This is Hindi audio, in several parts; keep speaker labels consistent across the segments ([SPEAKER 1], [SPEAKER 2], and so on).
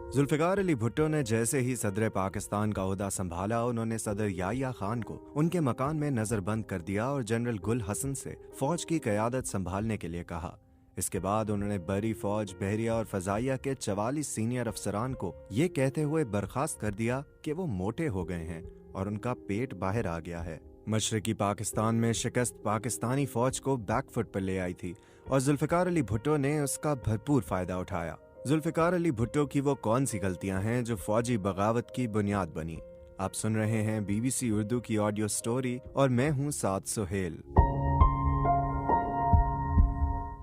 [SPEAKER 1] जुल्फ़िकार अली भुट्टो ने जैसे ही सदर पाकिस्तान का ओहदा संभाला, उन्होंने सदर याहिया खान को उनके मकान में नजरबंद कर दिया और जनरल गुल हसन से फौज की क़यादत संभालने के लिए कहा। इसके बाद उन्होंने बरी फौज, बहरिया और फजाइया के 44 सीनियर अफसरान को ये कहते हुए बर्खास्त कर दिया कि वो मोटे हो गए हैं और उनका पेट बाहर आ गया है। मशरकी पाकिस्तान में शिकस्त पाकिस्तानी फौज को बैकफुट पर ले आई थी और जुल्फ़िकार अली भुट्टो ने उसका भरपूर फायदा उठाया। जुल्फ़िकार अली भुट्टो की वो कौन सी गलतियां हैं जो फौजी बगावत की बुनियाद बनी? आप सुन रहे हैं BBC उर्दू की ऑडियो स्टोरी और मैं हूं साद सुहेल।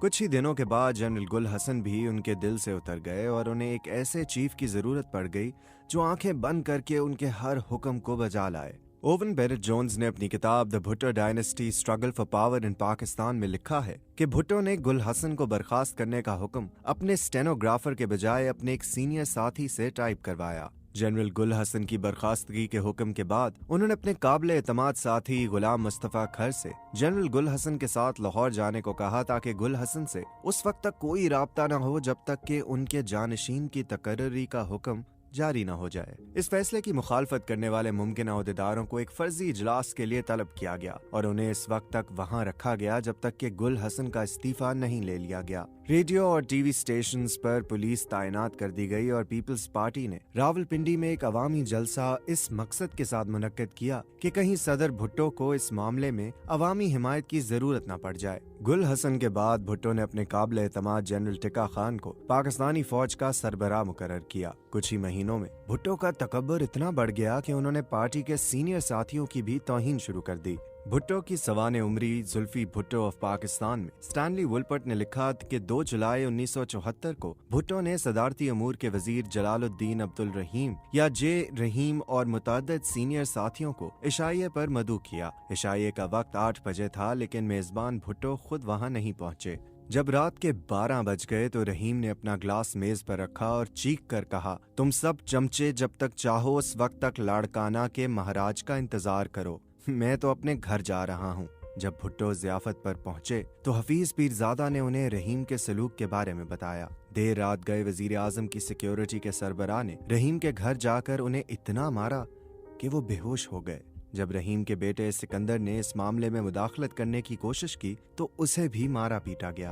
[SPEAKER 1] कुछ ही दिनों के बाद जनरल गुल हसन भी उनके दिल से उतर गए और उन्हें एक ऐसे चीफ की जरूरत पड़ गई जो आंखें बंद करके उनके हर हुक्म को बजा लाए। ओवन बेनेट जोन्स ने अपनी किताब the Bhutto dynasty struggle for power in Pakistan में लिखा है कि भुट्टो ने गुल हसन को बर्खास्त करने का हुक्म अपने स्टेनोग्राफर के बजाय अपने एक सीनियर साथी से टाइप करवाया। जनरल गुल हसन की बर्खास्तगी के हुक्म के बाद उन्होंने अपने काबिल एतमाद साथी गुलाम मुस्तफा खर से जनरल गुल हसन के साथ लाहौर जाने को कहा ताकि गुल हसन से उस वक्त तक कोई राब्ता न हो जब तक कि उनके जानशीन की तकर्री का हुक्म जारी न हो जाए। इस फैसले की मुखालफत करने वाले मुमकिन अहदेदारों को एक फर्जी इजलास के लिए तलब किया गया और उन्हें इस वक्त तक वहां रखा गया जब तक कि गुल हसन का इस्तीफा नहीं ले लिया गया। रेडियो और टीवी स्टेशंस पर पुलिस तैनात कर दी गई और पीपल्स पार्टी ने रावलपिंडी में एक अवामी जलसा इस मकसद के साथ मुनक्किद किया कि कहीं सदर भुट्टो को इस मामले में अवामी हिमायत की जरूरत न पड़ जाए। गुल हसन के बाद भुट्टो ने अपने काबिल एतमाद जनरल टिक्का खान को पाकिस्तानी फौज का सरबराह मुकर्रर किया। कुछ ही महीनों में भुट्टो का तकब्बुर इतना बढ़ गया कि उन्होंने पार्टी के सीनियर साथियों की भी तौहीन शुरू कर दी। भुट्टो की सवाने उम्री जुल्फी भुट्टो ऑफ पाकिस्तान में स्टैनली वुलपर्ट ने लिखा कि 2 जुलाई 1974 को भुट्टो ने सदारती अमूर के वजीर जलालुद्दीन अब्दुल रहीम या जे रहीम और मुतअद्दिद सीनियर साथियों को इशाइये पर मदऊ किया। इशाइये का वक्त 8 बजे था, लेकिन मेजबान भुट्टो खुद वहां नहीं पहुंचे। जब रात के 12 बज गए तो रहीम ने अपना ग्लास मेज पर रखा और चीख कर कहा, तुम सब चमचे जब तक चाहो उस वक्त तक लाड़काना के महाराज का इंतजार करो, मैं तो अपने घर जा रहा हूँ। जब भुट्टो ज़ियाफत पर पहुंचे तो हफीज पीरजादा ने उन्हें रहीम के सलूक के बारे में बताया। देर रात गए वजीर आजम की सिक्योरिटी के सरबराह ने रहीम के घर जाकर उन्हें इतना मारा कि वो बेहोश हो गए। जब रहीम के बेटे सिकंदर ने इस मामले में मुदाखलत करने की कोशिश की तो उसे भी मारा पीटा गया।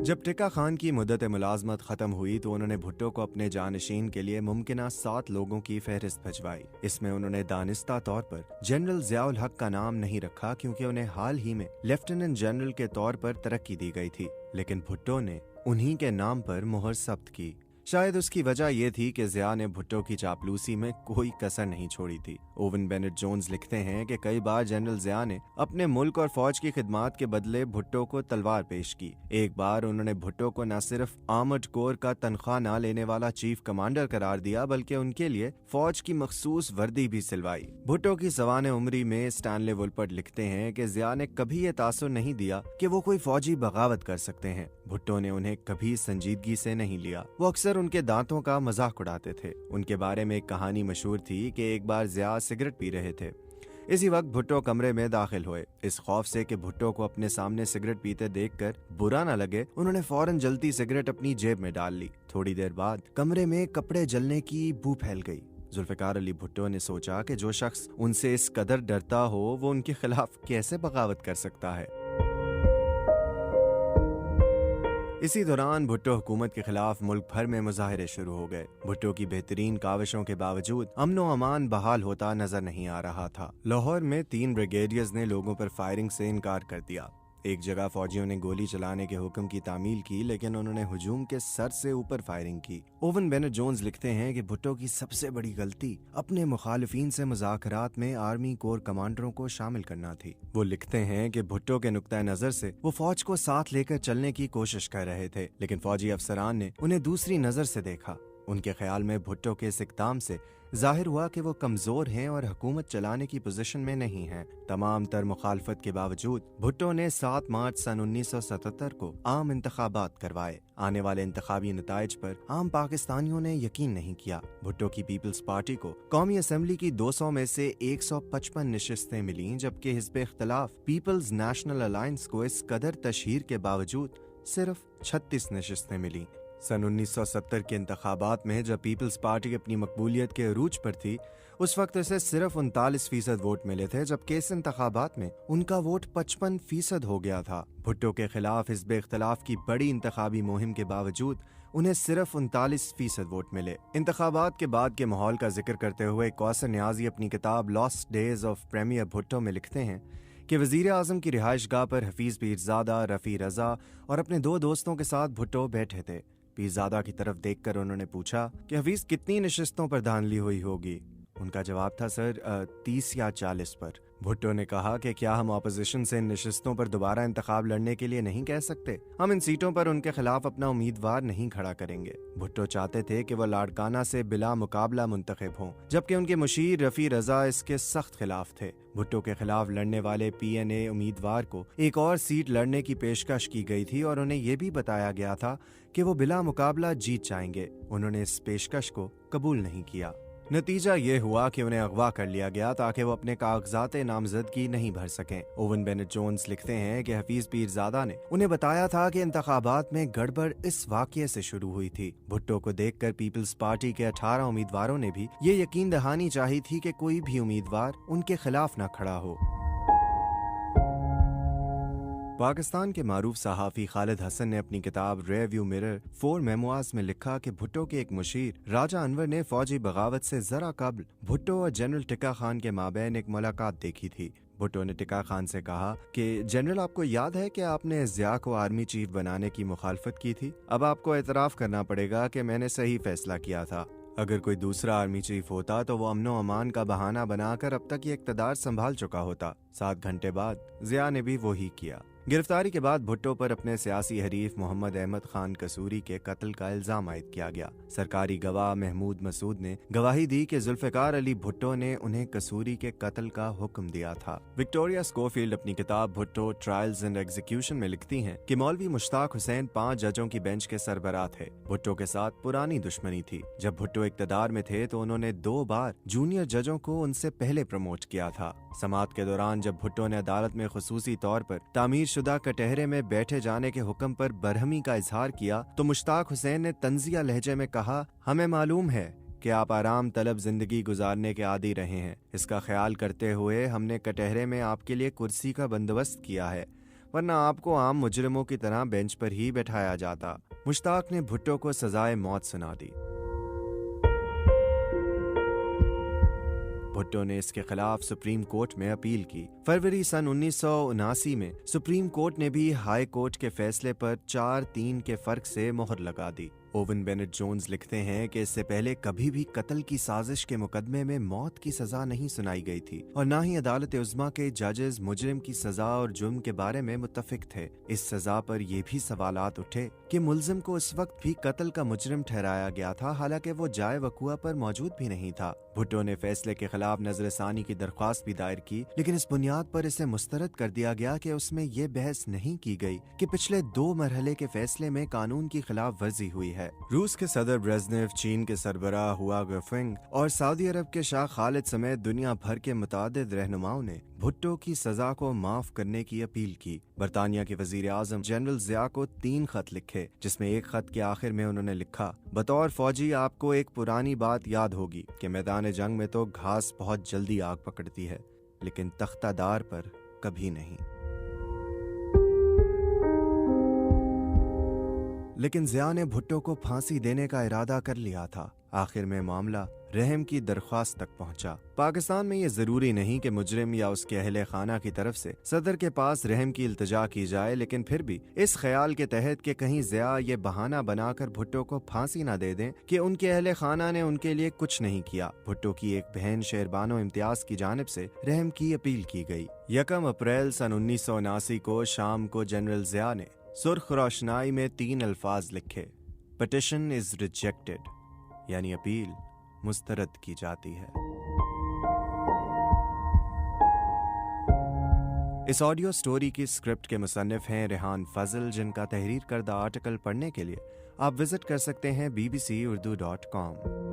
[SPEAKER 1] जब टिक्का खान की मुद्दत मुलाजमत खत्म हुई तो उन्होंने भुट्टो को अपने जानशीन के लिए मुमकिन 7 लोगों की फहरिस्त भिजवाई। इसमें उन्होंने दानिस्ता तौर पर जनरल ज़ियाउल हक का नाम नहीं रखा क्योंकि उन्हें हाल ही में लेफ्टिनेंट जनरल के तौर पर तरक्की दी गई थी, लेकिन भुट्टो ने उन्हीं के नाम पर मुहर जब्त की। शायद उसकी वजह यह थी कि ज़िया ने भुट्टो की चापलूसी में कोई कसर नहीं छोड़ी थी। ओवन बेनेट जोन्स लिखते हैं कि कई बार जनरल ज़िया ने अपने मुल्क और फौज की खिदमात के बदले भुट्टो को तलवार पेश की। एक बार उन्होंने भुट्टो को न सिर्फ आर्मर्ड कोर का तनख्वाह न लेने वाला चीफ कमांडर करार दिया बल्कि उनके लिए फौज की मखसूस वर्दी भी सिलवाई। भुट्टो की सवाने उम्री में स्टैनली वुलपर्ट लिखते हैं कि ज़िया ने कभी ये तासुर नहीं दिया कि वो कोई फौजी बगावत कर सकते हैं। भुट्टो ने उन्हें कभी संजीदगी से नहीं लिया। वो अक्सर उनके दांतों का मजाक उड़ाते थे। उनके बारे में एक कहानी मशहूर थी कि एक बार ज़िया सिगरेट पी रहे थे। इसी वक्त भुट्टो कमरे में दाखिल हुए। इस खौफ से कि भुट्टो को अपने सामने सिगरेट पीते देखकर बुरा न लगे, उन्होंने फौरन जलती सिगरेट अपनी जेब में डाल ली। थोड़ी देर बाद कमरे में कपड़े जलने की बू फैल गई। जुल्फ़िकार अली भुट्टो ने सोचा कि जो शख्स उनसे इस कदर डरता हो वो उनके खिलाफ कैसे बगावत कर सकता है। इसी दौरान भुट्टो हुकूमत के खिलाफ मुल्क भर में मुजाहिरे शुरू हो गए। भुट्टो की बेहतरीन काविशों के बावजूद अमन व अमान बहाल होता नजर नहीं आ रहा था। लाहौर में 3 ब्रिगेडियर्स ने लोगों पर फायरिंग से इनकार कर दिया। एक जगह फौजियों ने गोली चलाने के हुक्म की तामील की, लेकिन उन्होंने हुजूम के सर से ऊपर फायरिंग की। ओवन बेनेट जोन्स लिखते हैं कि भुट्टो की सबसे बड़ी गलती अपने मुखालिफिन से मुज़ाकरात में आर्मी कोर कमांडरों को शामिल करना थी। वो लिखते हैं कि भुट्टो के नुक्ता नजर से वो फौज को साथ लेकर चलने की कोशिश कर रहे थे, लेकिन फौजी अफसरान ने उन्हें दूसरी नजर से देखा। उनके ख्याल में भुट्टो के इस इक़दाम से जाहिर हुआ कि वो कमजोर हैं और हुकूमत चलाने की पोजीशन में नहीं हैं। तमाम तर मुखालफत के बावजूद भुट्टो ने 7 मार्च सन 1977 को आम इंतखाबात करवाए। आने वाले इंतखाबी नताइज पर आम पाकिस्तानियों ने यकीन नहीं किया। भुट्टो की पीपल्स पार्टी को कौमी असम्बली की 200 में से 155 नशिस्तें मिलीं, जबकि हिज़्ब इख्तिलाफ पीपल्स नेशनल अलायंस को इस कदर तशहीर के बावजूद सिर्फ 36 नशिस्तें मिली। सन 1970 के इंतखाबात में जब पीपल्स पार्टी अपनी मकबूलियत के अरूज पर थी, उस वक्त उसे सिर्फ 39% वोट मिले थे, जबकि इस इंतखाबात में उनका वोट 55% हो गया था। भुट्टो के खिलाफ हिज़्ब इख्तिलाफ की बड़ी इंतखाबी मुहिम के बावजूद उन्हें सिर्फ 39% वोट मिले। इंतखाबात के बाद के माहौल का जिक्र करते हुए कौसर न्याजी अपनी किताब lost days of premier Bhutto में लिखते हैं कि वजीर आजम की रिहाइशगाह पर हफीज पीरजादा, रफ़ी रजा और अपने 2 दोस्तों के साथ भुट्टो बैठे थे। पीरजादा की तरफ देखकर उन्होंने पूछा कि हफीज कितनी नशिस्तों पर धांधली हुई होगी। उनका जवाब था, सर 30 या 40 पर। भुट्टो ने कहा कि क्या हम ऑपोजिशन से इन नशिस्तों पर दोबारा इंतखाब लड़ने के लिए नहीं कह सकते? हम इन सीटों पर उनके खिलाफ अपना उम्मीदवार नहीं खड़ा करेंगे। भुट्टो चाहते थे कि वह लाड़काना से बिला मुकाबला मुंतखब हों, जबकि उनके मुशीर रफ़ी रजा इसके सख्त खिलाफ थे। भुट्टो के खिलाफ लड़ने वाले PNA उम्मीदवार को एक और सीट लड़ने की पेशकश की गई थी और उन्हें यह भी बताया गया था कि वो बिला मुकाबला जीत जाएंगे। उन्होंने इस पेशकश को कबूल नहीं किया। नतीजा ये हुआ कि उन्हें अगवा कर लिया गया ताकि वो अपने कागजात नामजदगी नहीं भर सकें। ओवन बेनेट जोन्स लिखते हैं कि हफीज पीरजादा ने उन्हें बताया था कि इंतखाबात में गड़बड़ इस वाकये से शुरू हुई थी। भुट्टो को देखकर पीपल्स पार्टी के 18 उम्मीदवारों ने भी ये यकीन दहानी चाही थी कि कोई भी उम्मीदवार उनके खिलाफ न खड़ा हो। पाकिस्तान के मारूफ सहाफ़ी खालिद हसन ने अपनी किताब रियर व्यू मिरर 4 मेमोआर्स में लिखा कि भुट्टो के एक मुशीर राजा अनवर ने फौजी बगावत से जरा कबल भुट्टो और जनरल टिक्का खान के माबैन एक मुलाकात देखी थी। भुट्टो ने टिक्का खान से कहा कि जनरल, आपको याद है कि आपने ज़िया को आर्मी चीफ बनाने की मुखालफत की थी? अब आपको एतराफ़ करना पड़ेगा कि मैंने सही फैसला किया था। अगर कोई दूसरा आर्मी चीफ होता तो वो अमनो अमान का बहाना बनाकर अब तक ये इक़्तिदार संभाल चुका होता। 7 घंटे बाद ज़िया ने भी वही किया। गिरफ्तारी के बाद भुट्टो पर अपने सियासी हरीफ मोहम्मद अहमद खान कसूरी के कत्ल का इल्जाम आयद किया गया। सरकारी गवाह महमूद मसूद ने गवाही दी कि जुल्फ़िकार अली भुट्टो ने उन्हें कसूरी के कत्ल का हुक्म दिया था। विक्टोरिया स्कोफील्ड अपनी किताब भुट्टो ट्रायल्स एंड एग्जीक्यूशन में लिखती हैं कि मौलवी मुश्ताक हुसैन 5 जजों की बेंच के सरबराह थे। भुट्टो के साथ पुरानी दुश्मनी थी। जब भुट्टो इक़्तिदार में थे तो उन्होंने 2 बार जूनियर जजों को उनसे पहले प्रमोट किया था। समाअत के दौरान जब भुट्टो ने अदालत में खुसूसी तौर पर तामीर शुदा कटहरे में बैठे जाने के हुक्म पर बरहमी का इजहार किया तो मुश्ताक हुसैन ने तंजिया लहजे में कहा, हमें मालूम है कि आप आराम तलब जिंदगी गुजारने के आदी रहे हैं। इसका ख्याल करते हुए हमने कटहरे में आपके लिए कुर्सी का बंदोबस्त किया है, वरना आपको आम मुजरिमों की तरह बेंच पर ही बैठाया जाता। मुश्ताक ने भुट्टो को सजाए मौत सुना दी। भुट्टो ने इसके खिलाफ सुप्रीम कोर्ट में अपील की। फरवरी सन 1979 में सुप्रीम कोर्ट ने भी हाई कोर्ट के फैसले पर 4-3 के फर्क से मोहर लगा दी। ओवन बेनेट जोन्स लिखते हैं कि इससे पहले कभी भी कत्ल की साजिश के मुकदमे में मौत की सजा नहीं सुनाई गई थी और न ही अदालत उज़्मा के जजेस मुजरिम की सजा और जुर्म के बारे में मुत्तफिक थे। इस सजा पर यह भी सवालात उठे कि मुल्जिम को उस वक्त भी कत्ल का मुजरिम ठहराया गया था, हालांकि वो जाए वकुआ पर मौजूद भी नहीं था। भुट्टो ने फैसले के खिलाफ नजरसानी की दरख्वास्त भी दायर की, लेकिन इस बुनियाद पर इसे मुस्तरद कर दिया गया कि उसमें यह बहस नहीं की गई कि पिछले 2 मरहले के फैसले में कानून की खिलाफ वर्जी हुई है। रूस के सदर ब्रेज़नेव, चीन के सरबराह हुआ गफिंग और सऊदी अरब के शाह खालिद समेत दुनिया भर के मुतादिद रहनुमाओं ने भुट्टो की सजा को माफ करने की अपील की। बरतानिया के वजीर आजम जनरल ज़िया को 3 खत लिखे, जिसमें एक खत के आखिर में उन्होंने लिखा, बतौर फौजी आपको एक पुरानी बात याद होगी कि मैदान जंग में तो घास बहुत जल्दी आग पकड़ती है, लेकिन तख्तादार पर कभी नहीं। लेकिन ज़िया ने भुट्टो को फांसी देने का इरादा कर लिया था। आखिर में मामला रहम की दरख्वास्त तक पहुंचा। पाकिस्तान में ये जरूरी नहीं कि मुजरिम या उसके अहले खाना की तरफ से सदर के पास रहम की इल्तिजा की जाए, लेकिन फिर भी इस ख्याल के तहत कि कहीं ज़िया ये बहाना बनाकर भुट्टो को फांसी न दे दें कि उनके अहले खाना ने उनके लिए कुछ नहीं किया, भुट्टो की एक बहन शेरबानो इम्तियाज की जानिब से रहम की अपील की गई। 1 अप्रैल सन 1979 को शाम को जनरल ज़िया ने सुर्ख रोशनाई में 3 अल्फाज लिखे, पिटिशन इज रिजेक्टेड, यानी अपील मुस्तरद की जाती है। इस ऑडियो स्टोरी की स्क्रिप्ट के मुसन्निफ हैं रेहान फजल, जिनका तहरीर करदा आर्टिकल पढ़ने के लिए आप विजिट कर सकते हैं bbcurdu.com।